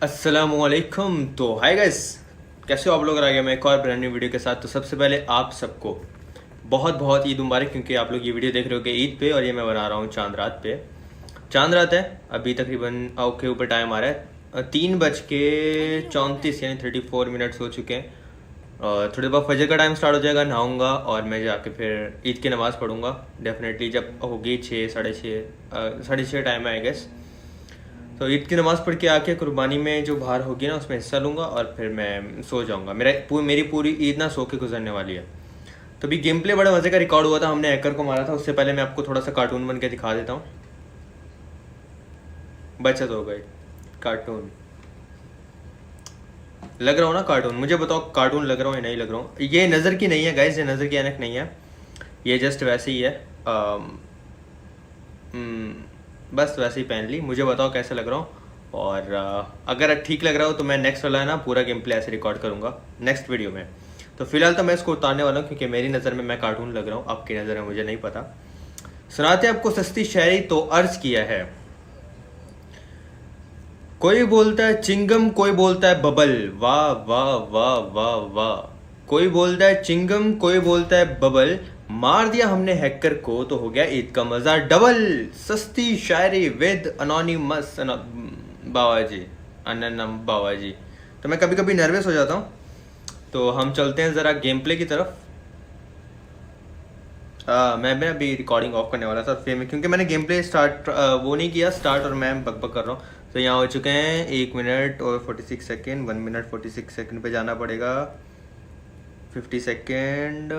अस्सलामुअलैकुम। तो hi guys, कैसे हो आप लोग? आ गया मैं एक और ब्रांड न्यू वीडियो के साथ। तो सबसे पहले आप सबको बहुत बहुत ईद मुबारक, क्योंकि आप लोग ये वीडियो देख रहे हो कि ईद पे, और ये मैं बना रहा हूँ चांद रात पे। चांद रात है, अभी तकरीबन के ऊपर टाइम आ रहा है 3:34 यानी 34 मिनट्स हो चुके हैं। और थोड़ी बहुत फजर का टाइम स्टार्ट हो जाएगा, नहाऊंगा और मैं जाके फिर ईद की नमाज़ पढ़ूंगा डेफिनेटली जब होगी 6 साढ़े छः टाइम है आई गेस। तो ईद की नमाज़ पढ़ के आके कुर्बानी में जो बाहर होगी ना उसमें हिस्सा लूँगा और फिर मैं सो जाऊँगा। मेरी पूरी ईद ना सो के गुजरने वाली है। तो अभी गेम प्ले बड़ा मज़े का रिकॉर्ड हुआ था, हमने हैकर को मारा था। उससे पहले मैं आपको थोड़ा सा कार्टून बन के दिखा देता हूँ। बचत हो गई कार्टून, लग रहा हूँ ना कार्टून? मुझे बताओ कार्टून लग रहा हूँ या नहीं लग रहा हूँ? ये नज़र की नहीं है गाइस, ये नज़र की ऐनक नहीं है, ये जस्ट वैसे ही है। बस वैसे ही पहन ली। मुझे बताओ कैसे लग रहा हूँ, और अगर ठीक लग रहा हो तो मैं नेक्स्ट वाला है ना पूरा गेम प्ले ऐसे रिकॉर्ड करूँगा नेक्स्ट वीडियो में। तो फिलहाल तो मैं इसको उतारने वाला हूँ क्योंकि मेरी नज़र में मैं कार्टून लग रहा हूँ, आपकी नज़र में मुझे नहीं पता। सुनाते आपको सस्ती शायरी तो अर्ज किया है। कोई बोलता है चिंगम, कोई बोलता है बबल, वाह वाह वाह वाह वाह। कोई बोलता है चिंगम, कोई बोलता है बबल, मार दिया हमने हैकर को तो हो गया ईद का मजा डबल। सस्ती शायरी विद अनोनिमस बाबा जी, अननम बाबा जी। तो मैं कभी कभी नर्वस हो जाता हूँ। तो हम चलते हैं ज़रा गेम प्ले की तरफ। मैं अभी रिकॉर्डिंग ऑफ करने वाला था फिर क्योंकि मैंने गेम प्ले स्टार्ट वो नहीं किया स्टार्ट, और मैं बकबक कर रहा हूँ। तो यहाँ हो चुके हैं 1 मिनट और 46 सेकेंड, 1 मिनट 46 सेकेंड पे जाना पड़ेगा। 50 सेकेंड,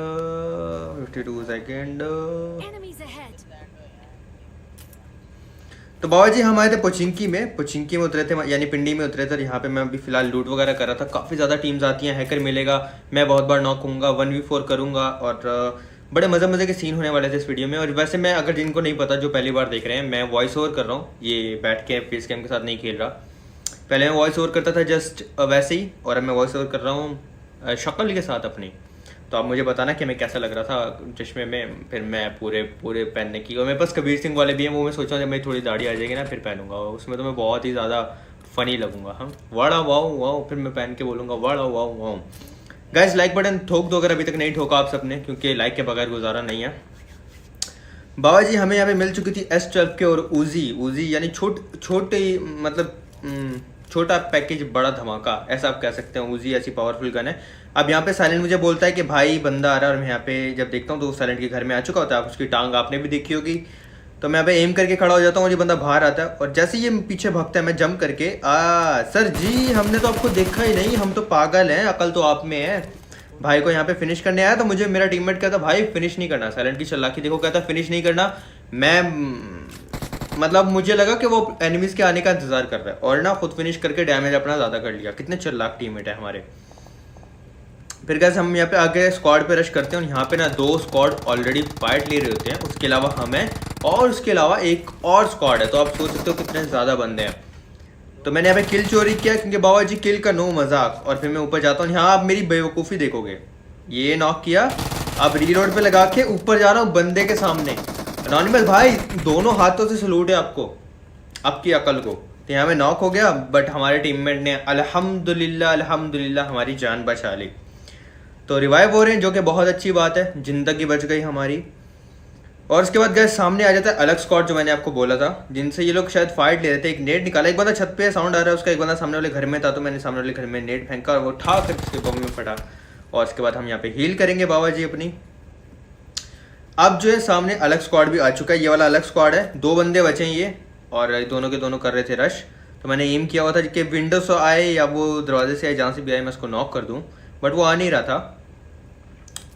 52 सेकेंड। तो बाबा जी हम आए थे पोचिंकी में उतरे थे, यानी पिंडी में उतरे थे। यहाँ पे मैं अभी फिलहाल लूट वगैरह कर रहा था। काफ़ी ज़्यादा टीम्स आती हैं, हैकर मिलेगा, मैं बहुत बार नॉक होऊंगा, 1v4 करूँगा, और बड़े मज़े के सीन होने वाले थे इस वीडियो में। और वैसे मैं, अगर जिनको नहीं पता, जो पहली बार देख रहे हैं, मैं वॉइस ओवर कर रहा हूँ, ये बैठ के फेस कैम के साथ नहीं खेल रहा। पहले मैं वॉइस ओवर करता था जस्ट वैसे ही, और अब मैं वॉइस ओवर कर रहा हूँ शक्ल के साथ अपनी। तो आप मुझे बताना कि मैं कैसा लग रहा था चश्मे में। फिर मैं पूरे पहनने की, और मेरे पास कबीर सिंह वाले भी हैं, वो मैं सोचा जब मेरी थोड़ी दाढ़ी आ जाएगी ना फिर पहनूंगा, उसमें तो मैं बहुत ही ज़्यादा फ़नी लगूंगा। हम वाड़ा वाओ वाओ, फिर मैं पहन के बोलूँगा वाड़ा wow wow. Guys like button ठोक दो अगर अभी तक नहीं ठोका आप सबने, क्योंकि लाइक के बगैर गुजारा नहीं है। बाबा जी हमें यहाँ पे मिल चुकी थी S12 के और उजी यानी छोटे मतलब छोटा पैकेज बड़ा धमाका, ऐसा आप कह सकते हैं। उजी ऐसी पावरफुल गन है। अब यहाँ पे साइलेंट मुझे बोलता है कि भाई बंदा आ रहा है, और मैं यहाँ पे जब देखता हूँ तो साइलेंट के घर में आ चुका होता है। उसकी टांग आपने भी देखी होगी। तो मैं यहाँ पे एम करके खड़ा हो जाता हूँ, और ये बंदा बाहर आता है, और जैसे ये पीछे भागता है मैं जंप करके सर जी हमने तो आपको देखा ही नहीं, हम तो पागल हैं, अकल तो आप में है। भाई को यहाँ पे फिनिश करने आया, तो मुझे मेरा टीममेट कहता भाई फिनिश नहीं करना। साइलेंट की चालाकी देखो, कहता फिनिश नहीं करना। मैं मतलब मुझे लगा कि वो एनिमीज के आने का इंतजार कर रहा है, और ना खुद फिनिश करके डैमेज अपना ज़्यादा कर लिया। कितने चालाक टीममेट है हमारे। फिर कैसे हम यहाँ पे आगे स्क्वाड पे रश करते हैं, और यहाँ पे ना 2 स्क्वाड ऑलरेडी फाइट ले रहे होते हैं, उसके अलावा हमें, और उसके अलावा एक और स्क्वाड है। तो आप सोच सकते हो कितने ज़्यादा बंदे हैं। तो मैंने यहाँ पे किल चोरी किया, क्योंकि बाबा जी किल का नो मजाक। और फिर मैं ऊपर जाता हूँ। यहाँ आप मेरी बेवकूफ़ी देखोगे, ये नॉक किया, अब रीलोड पे लगा के ऊपर जा रहा हूँ बंदे के सामने। अनोनिमस भाई दोनों हाथों से सलूट है आपको, आपकी अकल को। तो यहाँ में नॉक हो गया, बट हमारे टीममेट ने अल्हम्दुलिल्लाह हमारी जान बचा ली। तो रिवाइव हो रहे हैं, जो कि बहुत अच्छी बात है, जिंदगी बच गई हमारी। और उसके बाद गए सामने आ जाता है अलग स्क्वाड, जो मैंने आपको बोला था, जिनसे ये लोग शायद फाइट ले रहे थे। एक नेट निकाला, एक बंदा छत पे साउंड आ रहा है उसका, एक बंदा सामने वाले घर में था, तो मैंने सामने वाले घर में नेट फेंका, और वो ठा कर उसके बम में फटा। और उसके बाद हम यहाँ पे हील करेंगे बाबा जी अपनी। अब जो है सामने अलग स्क्वाड भी आ चुका है, ये वाला अलग स्क्वाड है, 2 बंदे बचे हैं ये, और दोनों के दोनों कर रहे थे रश। तो मैंने एम किया हुआ था कि विंडो से आए या वो दरवाजे से आए, जहाँ से भी आए मैं उसको नॉक कर दूँ, बट वो आ नहीं रहा था।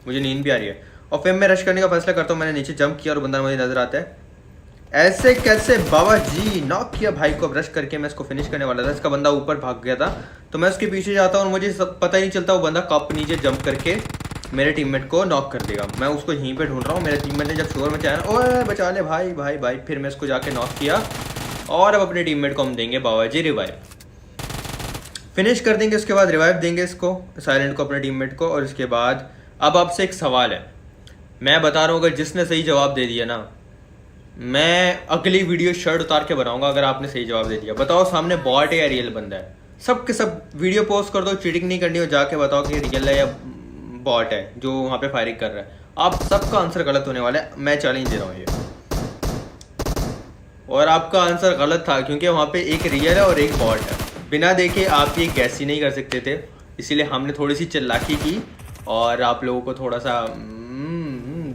मुझे नींद भी आ रही है, और फिर मैं रश करने का फैसला करता हूँ। मैंने नीचे जंप किया और बंदा मुझे नजर आता है। ऐसे कैसे बाबा जी, नॉक किया भाई को। अब रश करके मैं इसको फिनिश करने वाला था, इसका बंदा ऊपर भाग गया था, तो मैं उसके पीछे जाता हूँ, और मुझे सब पता ही नहीं चलता वो बंदा कब नीचे जंप करके मेरे टीममेट को नॉक कर देगा। मैं उसको यहीं पे ढूंढ रहा हूँ, मेरे टीममेट ने जब शोर मचाया ना, ओए बचा ले भाई भाई भाई, फिर मैं इसको जाके नॉक किया, और अब अपने टीममेट को हम देंगे बाबा जी रिवाइव, फिनिश कर देंगे। उसके बाद रिवाइव देंगे इसको, साइलेंट को, अपने टीममेट को। और उसके बाद अब आपसे एक सवाल है, मैं बता रहा हूँ, अगर जिसने सही जवाब दे दिया ना, मैं अगली वीडियो शर्ट उतार के बनाऊंगा। अगर आपने सही जवाब दे दिया, बताओ सामने बॉट है या रियल बंदा है? सब के सब वीडियो पोस्ट कर दो, चीटिंग नहीं करनी हो, जाके बताओ कि रियल है या बॉट है जो वहाँ पे फायरिंग कर रहा है। आप सबका आंसर गलत होने वाला है, मैं चैलेंज दे रहा हूँ ये। और आपका आंसर गलत था क्योंकि वहाँ पे एक रियल है और एक बॉट है। बिना देखे आप ये गैस ही नहीं कर सकते थे, इसीलिए हमने थोड़ी सी चालाकी की और आप लोगों को थोड़ा सा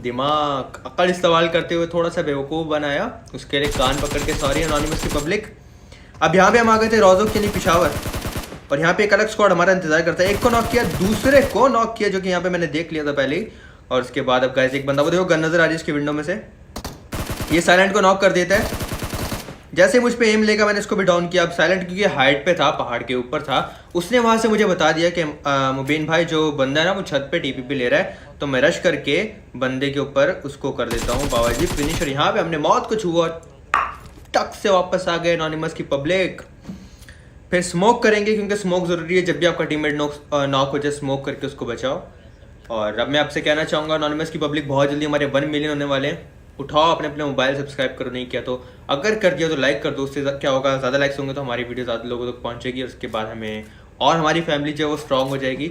दिमाग अक्ल इस्तेमाल करते हुए थोड़ा सा बेवकूफ़ बनाया। उसके लिए कान पकड़ के सॉरी एनोनिमस की पब्लिक। अब यहाँ पे हम आ गए थे रोज़ोक यानी पिशावर, और यहाँ पे एक अलग स्क्वाड हमारा इंतजार करता है। एक को नॉक किया, दूसरे को नॉक किया, जो कि यहाँ पे मैंने देख लिया था पहले ही। और उसके बाद अब गाइस एक बंदा, वो देखो गन नजर आ रही है इसकी विंडो में से, ये साइलेंट को नॉक कर देता है। जैसे मुझ पे एम लेगा मैंने इसको भी डाउन किया। अब साइलेंट क्योंकि हाइट पे था, पहाड़ के ऊपर था, उसने वहां से मुझे बता दिया कि मुबीन भाई जो बंदा है ना वो छत पे टीपीपी ले रहा है, तो मैं रश करके बंदे के ऊपर उसको कर देता हूँ बाबा जी फिनिश। और यहाँ पे हमने मौत को छुआ, टक से वापस आ गए एनोनिमस की पब्लिक। फिर स्मोक करेंगे क्योंकि स्मोक जरूरी है, जब भी आपका टीममेट नॉक हो जाए स्मोक करके उसको बचाओ। और अब मैं आपसे कहना चाहूँगा एनोनिमस की पब्लिक, बहुत जल्दी हमारे 1 मिलियन होने वाले हैं। उठाओ अपने अपने मोबाइल, सब्सक्राइब करो नहीं किया तो, अगर कर दिया तो लाइक कर दो। उससे क्या होगा, ज़्यादा लाइक्स होंगे तो हमारी वीडियो ज़्यादा लोगों तक पहुँचेगी और उसके बाद हमें और हमारी फैमिली जो है वो स्ट्रॉन्ग हो जाएगी।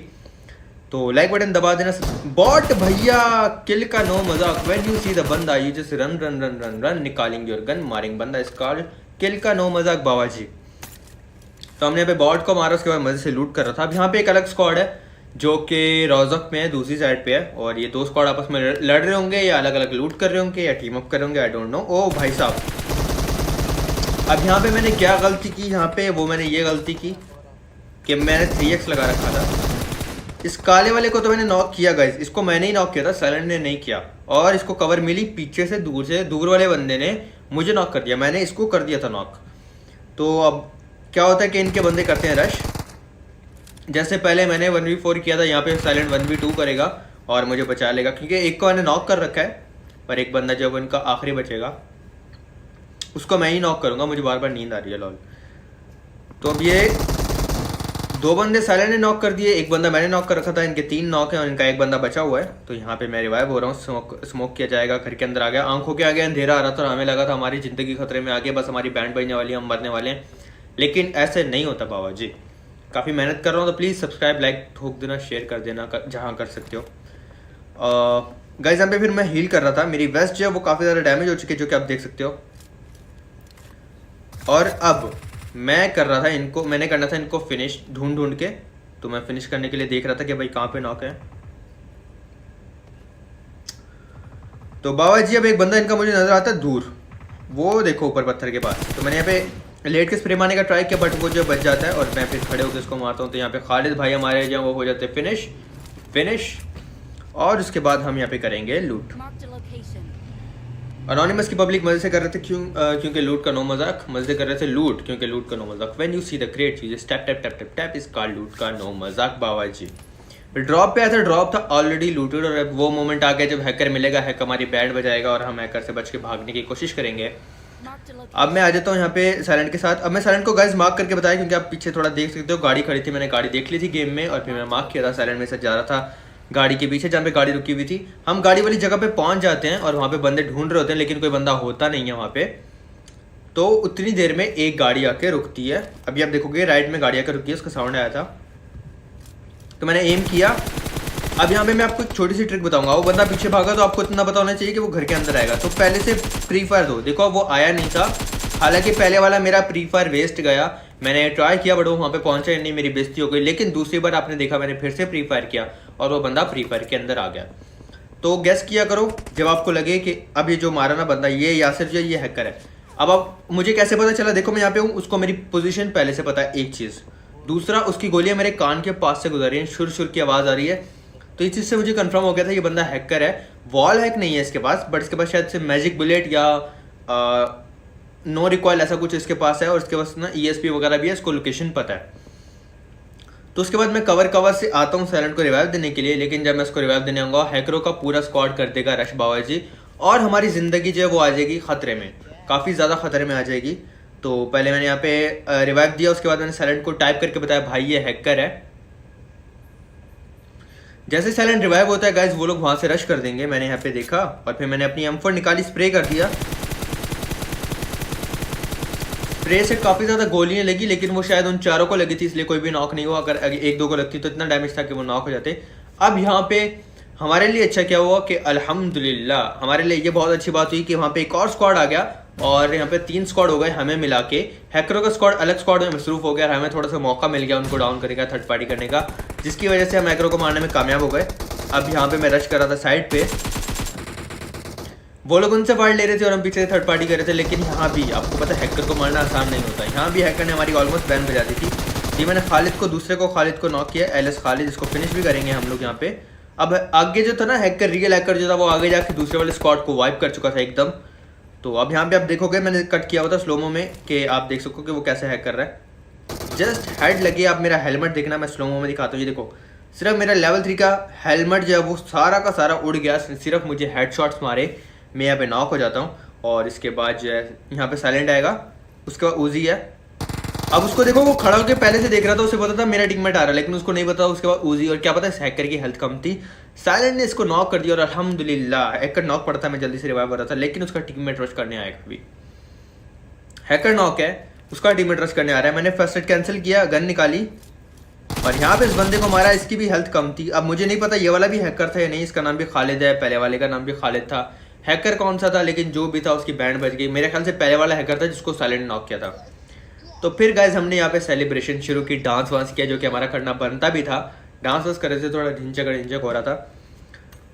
तो लाइक बटन दबा देना। बॉट भैया किल का नो मजाक, व्हेन यू सी द बंदा you just run run run run run, निकालिंग योर गन, मारिंग बंदा, इस कॉल्ड किल का नो मजाक बाबा जी। तो हमने यहाँ पे बॉट को मारा, उसके बाद मजे से लूट कर रहा था। अब यहाँ पे एक अलग स्क्वाड है जो कि रोज़क में है, दूसरी साइड पे है, और ये दो स्क्वाड आपस में लड़ रहे होंगे या अलग अलग लूट कर रहे होंगे या टीम अप कर रहे होंगे, आई डोंट नो। ओ भाई साहब, अब यहाँ पे मैंने क्या गलती की, यहाँ पे वो मैंने ये गलती की कि मैंने 3x लगा रखा था। इस काले वाले को तो मैंने नॉक किया गाइस, इसको मैंने ही नॉक किया था, साइलेंट ने नहीं किया। और इसको कवर मिली पीछे से, दूर वाले बंदे ने मुझे नॉक कर दिया, मैंने इसको कर दिया था नॉक। तो अब क्या होता है कि इनके बंदे करते हैं रश। जैसे पहले मैंने 1v4 किया था, यहाँ पे साइलेंट 1v2 करेगा और मुझे बचा लेगा क्योंकि एक को मैंने नॉक कर रखा है, पर एक बंदा जो इनका आखिरी बचेगा उसको मैं ही नॉक करूँगा। मुझे बार बार नींद आ रही है लॉल। तो अब ये 2 बंदे साइलेंट ने नॉक कर दिए, एक बंदा मैंने नॉक कर रखा था, इनके 3 नॉक हैं और इनका एक बंदा बचा हुआ है। तो यहाँ पे मैं रिवाइव हो रहा हूँ, स्मोक किया जाएगा, घर के अंदर आ गया, आंखों के आगे अंधेरा आ रहा था और हमें लगा था हमारी ज़िंदगी खतरे में आ गई, बस हमारी बैंड बजने वाली है, हम मरने वाले हैं। लेकिन ऐसे नहीं होता बाबा जी, काफ़ी मेहनत कर रहा हूँ। तो प्लीज़ सब्सक्राइब, लाइक ठोक देना, शेयर कर देना जहाँ कर सकते हो। गाइस यहाँ पे फिर मैं हील कर रहा था, मेरी वेस्ट जो है वो काफ़ी ज़्यादा डैमेज हो चुकी है, जो कि आप देख सकते हो। और अब मैं कर रहा था इनको, मैंने करना था इनको फिनिश ढूंढ के। तो मैं फिनिश करने के लिए देख रहा था कि भाई कहाँ पे नॉक है। तो बाबा जी अब एक बंदा इनका मुझे नजर आता है दूर, वो देखो ऊपर पत्थर के पास। तो मैंने यहाँ पे लेट के स्प्रे मारने का ट्राई किया, बट वो जो बच जाता है और मैं फिर खड़े होकर इसको मारता हूँ। तो यहाँ पे खालिद भाई हमारे जो वो हो जाते हैं फिनिश। और उसके बाद हम यहाँ पे करेंगे लूट। एनोनिमस की पब्लिक मजे से कर रहे थे क्योंकि लूट का नो मजाक, मजे कर रहे थे लूट क्योंकि लूट का नो मजाक। When you see the great चीज tap tap tap tap tap is called लूट का नो मजाक बाबा जी। ड्रॉप पे आया था, ड्रॉप था ऑलरेडी लूटेड, और अब वो मोमेंट आ गया जब हैकर मिलेगा, हैकर हमारी बैंड बजाएगा और हम हैकर से बच के भागने की कोशिश करेंगे। अब मैं आ जाता हूँ यहाँ पे साइलेंट के साथ। अब मैं साइलेंट को गाइस मार्क करके बताया क्योंकि आप पीछे थोड़ा देख सकते हो, गाड़ी खड़ी थी, मैंने गाड़ी देख ली थी गेम में और फिर मैं मार्क किया था। साइलेंट मेरे साथ जा रहा था गाड़ी के पीछे जहाँ पे गाड़ी रुकी हुई थी। हम गाड़ी वाली जगह पे पहुंच जाते हैं और वहाँ पे बंदे ढूंढ रहे होते हैं, लेकिन कोई बंदा होता नहीं है वहाँ पे। तो उतनी देर में एक गाड़ी आके रुकती है, अभी आप देखोगे राइट में गाड़ी आके रुकी है, उसका साउंड आया था। तो मैंने एम किया। अब यहाँ पे मैं आपको एक छोटी सी ट्रिक बताऊंगा। वो बंदा पीछे भागा तो आपको इतना पता होना चाहिए कि वो घर के अंदर आएगा। तो पहले से प्री फायर दो, देखो वो आया नहीं था, हालांकि पहले वाला मेरा प्री फायर वेस्ट गया। मैंने ट्राई किया बट वो वहाँ पे पहुंचा नहीं, मेरी बेइज्जती हो गई। लेकिन दूसरी बार आपने देखा मैंने फिर से प्री फायर किया और वो बंदा प्री फायर के अंदर आ गया। तो गैस किया करो जब आपको लगे कि अब ये जो मारा ना बंदा, ये यासिर जो ये हैकर है। अब मुझे कैसे पता चला, देखो मैं यहाँ पे हूँ, उसको मेरी पोजीशन पहले से पता है, एक चीज़। दूसरा, उसकी गोलियाँ मेरे कान के पास से गुजर रही हैं, शुर की आवाज़ आ रही है। तो इस चीज़ से मुझे कंफर्म हो गया था ये बंदा हैकर है। वॉल हैक नहीं है इसके पास, बट इसके पास शायद से मैजिक बुलेट या नो रिकॉइल ऐसा कुछ इसके पास है, और इसके पास ना ESP वगैरह भी है, इसको लोकेशन पता है। तो उसके बाद मैं कवर से आता हूँ साइलेंट को रिवाइव देने के लिए। लेकिन जब मैं इसको रिवाइव देने आऊँगा, हैकरों का पूरा स्क्वाड कर देगा रश बाबा जी, और हमारी ज़िंदगी जो है वो आ जाएगी खतरे में, काफ़ी ज़्यादा खतरे में आ जाएगी। तो पहले मैंने यहाँ पे रिवाइव दिया, उसके बाद मैंने साइलेंट को टाइप करके बताया भाई ये हैकर है। जैसे साइलेंट रिवाइव होता है गाइज, वो लोग वहाँ से रश कर देंगे, मैंने यहाँ पे देखा। और फिर मैंने अपनी M4 निकाली, स्प्रे कर दिया। स्प्रे से काफ़ी ज़्यादा गोलियां लगी, लेकिन वो शायद उन चारों को लगी थी, इसलिए कोई भी नॉक नहीं हुआ। अगर एक दो को लगती तो इतना डैमेज था कि वो नॉक हो जाते। अब यहाँ पे हमारे लिए अच्छा क्या हुआ कि अल्हम्दुलिल्लाह हमारे लिए ये बहुत अच्छी बात हुई कि वहाँ पे एक और स्क्वाड आ गया और यहाँ पे 3 स्क्वाड हो गए हमें मिला के। हैकरों का स्क्वाड अलग स्क्वाड में मसरूफ हो गया और हमें थोड़ा सा मौका मिल गया उनको डाउन करने का, थर्ड पार्टी करने का, जिसकी वजह से हम हैकरों को मारने में कामयाब हो गए। अब यहाँ पे मैं रश कर रहा था साइड पे, वो लोग उनसे फाइट ले रहे थे और हम पीछे थर्ड पार्टी कर रहे थे। लेकिन यहाँ भी आपको पता है हैकर को मारना आसान नहीं होता। यहाँ भी हैकर ने हमारी ऑलमोस्ट बैन बजा दी थी। जी मैंने खालिद को नॉक किया, एलएस खालिद, इसको फिनिश भी करेंगे हम लोग यहाँ पे। अब आगे जो था ना हैकर, रियल हैकर जो था वो आगे जाके दूसरे वाले स्क्वाड को वाइप कर चुका था एकदम। तो अब यहाँ पे आप देखोगे मैंने कट किया हुआ था स्लोमो में कि आप देख सको कि वो कैसे हैक कर रहा है। जस्ट हेड लगी, आप मेरा हेलमेट देखना, मैं स्लोमो में दिखाता हूँ। ये देखो सिर्फ मेरा लेवल 3 का हेलमेट जो है वो सारा का सारा उड़ गया, सिर्फ मुझे हेडशॉट्स मारे, मैं यहाँ पे नॉक हो जाता हूँ। और इसके बाद जो है यहाँ पे साइलेंट आएगा, उसके बाद उजी है। अब उसको देखो वो खड़ा होकर पहले से देख रहा था, उसे पता था मेरा टीममेट आ रहा है, लेकिन उसको नहीं पता उसके बाद उजी, और क्या पता है हैकर की हेल्थ कम थी। साइलेंट ने इसको नॉक कर दिया और अल्हम्दुलिल्लाह हैकर नॉक पड़ा था, मैं जल्दी से रिवाइव हो रहा था, लेकिन उसका टीममेट रश करने आएगा। अभी हैकर नॉक है, उसका टीममेट रश करने आ रहा है। मैंने फर्स्ट एड कैंसिल किया, गन निकाली और यहाँ पे इस बंदे को मारा, इसकी भी हेल्थ कम थी। अब मुझे नहीं पता ये वाला भी हैकर था या नहीं, इसका नाम भी खालिद है, पहले वाले का नाम भी खालिद था। हैकर कौन सा था, लेकिन जो भी था उसकी बैंड बज गई। मेरे ख्याल से पहले वाला हैकर था जिसको साइलेंट नॉक किया था। तो फिर गाइज हमने यहाँ पे सेलिब्रेशन शुरू की, डांस वांस किया, जो कि हमारा करना बनता भी था। डांस वांस कर रहे थे, थोड़ा ढिंचक हो रहा था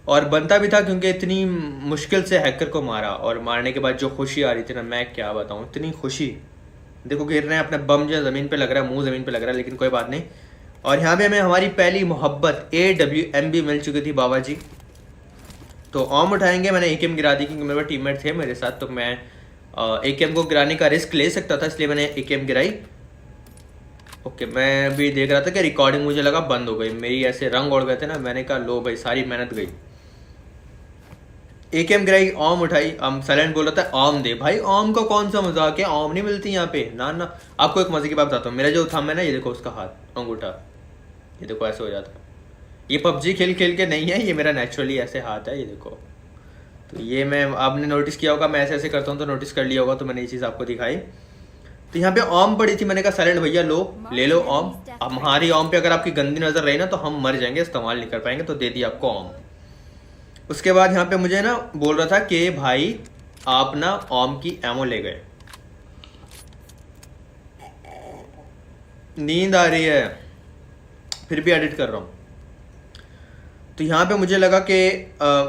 और बनता भी था, क्योंकि इतनी मुश्किल से हैकर को मारा और मारने के बाद जो खुशी आ रही थी ना, मैं क्या बताऊँ, इतनी खुशी। देखो गिर रहे हैं अपने बम जो ज़मीन पे लग रहा है, मुंह ज़मीन पे लग रहा है, लेकिन कोई बात नहीं। और यहाँ पे हमें हमारी पहली मोहब्बत AWM भी मिल चुकी थी बाबा जी। तो ऑम उठाएंगे, मैंने AKM गिरा दी क्योंकि मेरे टीममेट थे मेरे साथ, तो मैं AKM को गिराने का रिस्क ले सकता था, इसलिए मैंने AKM गिराई। ओके, मैं भी देख रहा था कि रिकॉर्डिंग मुझे लगा बंद हो गई, मेरी ऐसे रंग उड़ गए थे ना, मैंने कहा लो भाई सारी मेहनत गई। AKM गिराई, ऑम उठाई, हम साइलेंट बोल रहा था ऑम दे। भाई ऑम का कौन सा मजाक है, ऑम नहीं मिलती यहाँ पे, ना ना। आपको एक मजे की बात बताता हूँ, मेरा जो थंब है ना, ये देखो उसका हाथ अंगूठा, ये देखो ऐसे हो जाता है। ये PUBG खेल के नहीं है, ये मेरा नेचुरली ऐसे हाथ है, ये देखो। तो ये मैं, आपने नोटिस किया होगा मैं ऐसे ऐसे करता हूँ तो नोटिस कर लिया होगा, तो मैंने ये चीज़ आपको दिखाई। तो यहाँ पे ऑम पड़ी थी, मैंने कहा साइलेंट भैया लो, ले लो ऑम। अब हमारी ऑम पे अगर आपकी गंदी नज़र रही ना तो हम मर जाएंगे, इस्तेमाल नहीं कर पाएंगे, तो दे दिया आपको ऑम। उसके बाद यहाँ पे मुझे ना बोल रहा था कि भाई आप ना ऑम की एमो ले गए। नींद आ रही है, फिर भी एडिट कर रहा हूँ। तो यहाँ पे मुझे लगा कि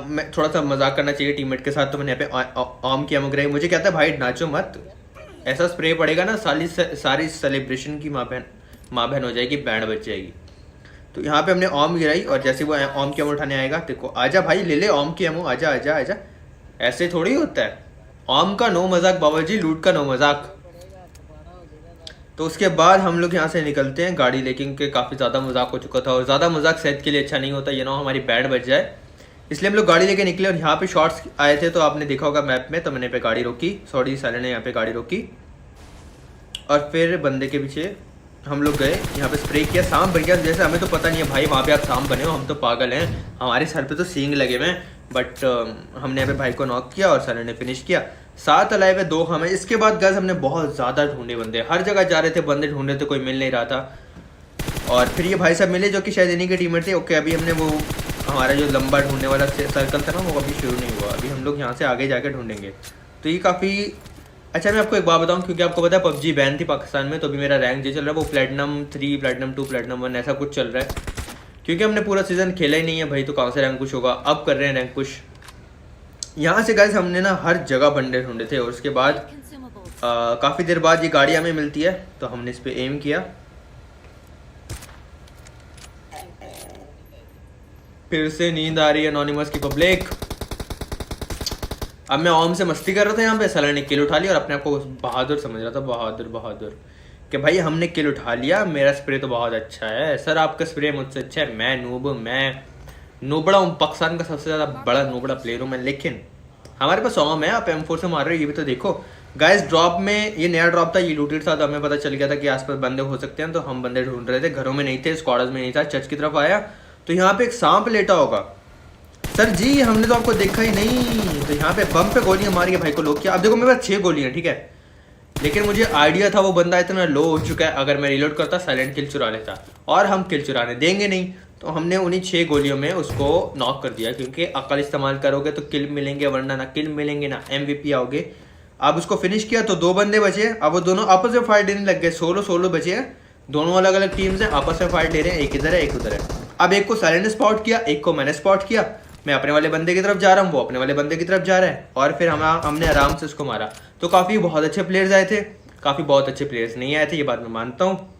मैं थोड़ा सा मजाक करना चाहिए टीममेट के साथ, तो मैंने यहाँ पे ऑम की एमो गिराई। मुझे कहता है भाई नाचो मत, ऐसा स्प्रे पड़ेगा ना सारी सेलिब्रेशन की माँ बहन हो जाएगी, बैंड बच जाएगी। तो यहाँ पे हमने ऑम गिराई और जैसे वो ऑम की एमो उठाने आएगा, देखो आजा भाई ले ले ऑम की एमो, आजा आजा आजा। ऐसे थोड़ी होता है, ऑम का नो मजाक बाबा जी, लूट का नो मजाक। तो उसके बाद हम लोग यहाँ से निकलते हैं गाड़ी लेके, क्योंकि काफ़ी ज़्यादा मजाक हो चुका था और ज़्यादा मजाक सेहत के लिए अच्छा नहीं होता, ये ना हमारी बैंड बच जाए, इसलिए हम लोग गाड़ी लेके निकले। और यहाँ पे शॉट्स आए थे तो आपने देखा होगा मैप में, तो मैंने पे गाड़ी रोकी, सॉरी साइलेंट ने यहाँ पे गाड़ी रोकी और फिर बंदे के पीछे हम लोग गए, यहाँ पे स्प्रे किया, सांप बन गया। जैसे हमें तो पता नहीं है भाई वहाँ पे आप सांप बने हो, हम तो पागल हैं, हमारे सर पे तो सींग लगे हुए हैं, बट हमने यहाँ पे भाई को नॉक किया और सर ने फिनिश किया। 7 अलाइव है, 2 हमें। इसके बाद गैस हमने बहुत ज़्यादा ढूंढे बंदे, हर जगह जा रहे थे, बंदे ढूंढ रहे थे, कोई मिल नहीं रहा था। और फिर ये भाई साहब मिले जो कि शायद इन्हीं के टीममेट थे। ओके, अभी हमने वो हमारा जो लंबा ढूंढने वाला सर्कल था ना, वो अभी शुरू नहीं हुआ, अभी हम लोग यहाँ से आगे जाके ढूंढेंगे। तो ये काफ़ी अच्छा। मैं आपको एक बात बताऊं, क्योंकि आपको पता है PUBG बैन थी पाकिस्तान में, तो अभी मेरा रैंक जो चल रहा है वो प्लेटिनम 3, प्लेटिनम 2, प्लेटिनम 1 ऐसा कुछ चल रहा है, क्योंकि हमने पूरा सीज़न खेला ही नहीं है भाई, तो कहाँ से रैंक पुश होगा। अब कर रहे हैं रैंक पुश। यहाँ से गाइस हमने ना हर जगह बंदे ढूंढे थे और उसके बाद काफ़ी देर बाद ये गाड़ी हमें मिलती है, तो हमने इस पर एम किया। फिर से नींद आ रही है एनोनिमस की पब्लिक। अब मैं ओम से मस्ती कर रहा था यहाँ पे, सलाह ने किल उठा लिया और अपने आप को बहादुर समझ रहा था, बहादुर कि भाई हमने किल उठा लिया, मेरा स्प्रे तो बहुत अच्छा है सर, आपका स्प्रे मुझसे अच्छा है, मैं नोबड़ा हूँ, पाकिस्तान का सबसे ज़्यादा बड़ा नोबड़ा प्लेयर हूँ मैं। लेकिन हमारे पास ओम है, आप M4 से मार रहे हो, ये भी तो देखो गाइस। ड्रॉप में ये नया ड्रॉप था, ये लूटेड था, तो हमें पता चल गया था कि आसपास बंदे हो सकते हैं, तो हम बंदे ढूंढ रहे थे, घरों में नहीं थे, स्क्वाड्स में नहीं था। चर्च की तरफ आया तो यहाँ पे एक सांप लेटा होगा, सर जी हमने तो आपको देखा ही नहीं। तो यहाँ पे बम पे गोलियां मारी है भाई को लोग किया। अब देखो मेरे पास 6 गोलियां, ठीक है, लेकिन मुझे आइडिया था वो बंदा इतना लो हो चुका है, अगर मैं रिलोड करता साइलेंट किल चुरा लेता, और हम किल चुराने देंगे नहीं। तो हमने उन्हीं 6 गोलियों में उसको नॉक कर दिया, क्योंकि अकल इस्तेमाल करोगे तो किल मिलेंगे, वरना ना किल मिलेंगे ना MVP आओगे। अब उसको फिनिश किया तो 2 बंदे बचे। अब वो दोनों आपस में फाइट देने लग गए, सोलो सोलो बचे हैं, दोनों अलग अलग टीम्स हैं, आपस में फाइट दे रहे हैं, एक इधर है एक उधर है। अब एक को साइलेंट स्पॉट किया, एक को मैंने स्पॉट किया, मैं अपने वाले बंदे की तरफ जा रहा हूँ, वो अपने वाले बंदे की तरफ जा रहा है, और फिर हमने आराम से उसको मारा। तो काफ़ी बहुत अच्छे प्लेयर्स आए थे, काफ़ी बहुत अच्छे प्लेयर्स नहीं आए थे, ये बात मैं मानता हूँ।